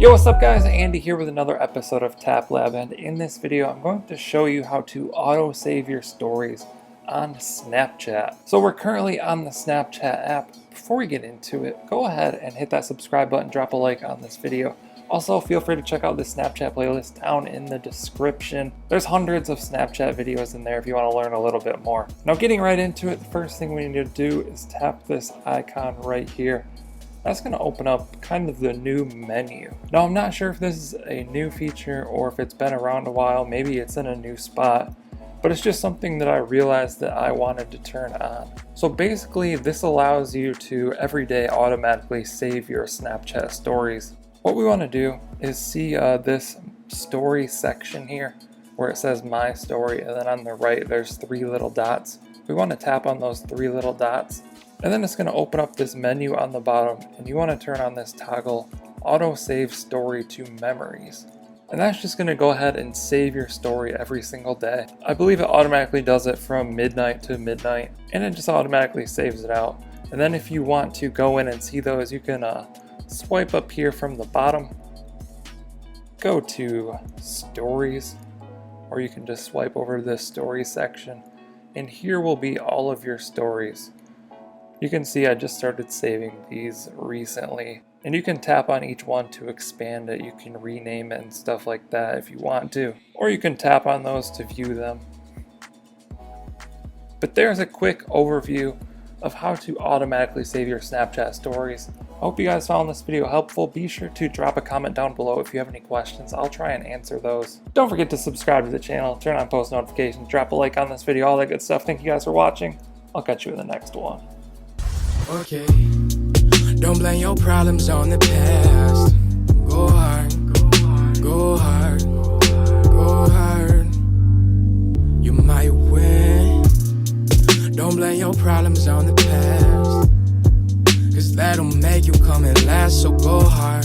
Yo, what's up guys? Andy here with another episode of Tap Lab, and in this video I'm going to show you how to auto-save your stories on Snapchat. So we're currently on the Snapchat app. Before we get into it, go ahead and hit that subscribe button, drop a like on this video. Also, feel free to check out the Snapchat playlist down in the description. There's hundreds of Snapchat videos in there if you want to learn a little bit more. Now getting right into it, the first thing we need to do is tap this icon right here. That's going to open up kind of the new menu. Now I'm not sure if this is a new feature or if it's been around a while, maybe it's in a new spot, but it's just something that I realized that I wanted to turn on. So basically this allows you to every day automatically save your Snapchat stories. What we want to do is see this story section here where it says my story, and then on the right there's three little dots. We want to tap on those three little dots. And then it's going to open up this menu on the bottom, and you want to turn on this toggle auto save story to memories. And that's just going to go ahead and save your story every single day. I believe it automatically does it from midnight to midnight, and it just automatically saves it out. And then if you want to go in and see those, you can swipe up here from the bottom, go to stories, or you can just swipe over to this story section, and here will be all of your stories. You can see I just started saving these recently, and you can tap on each one to expand it. You can rename it and stuff like that if you want to, or you can tap on those to view them. But there's a quick overview of how to automatically save your Snapchat stories. I hope you guys found this video helpful. Be sure to drop a comment down below if you have any questions. I'll try and answer those. Don't forget to subscribe to the channel, turn on post notifications, drop a like on this video, all that good stuff. Thank you guys for watching. I'll catch you in the next one. Okay, don't blame your problems on the past. Go hard, go hard, go hard. You might win. Don't blame your problems on the past, 'cause that'll make you come and last. So go hard.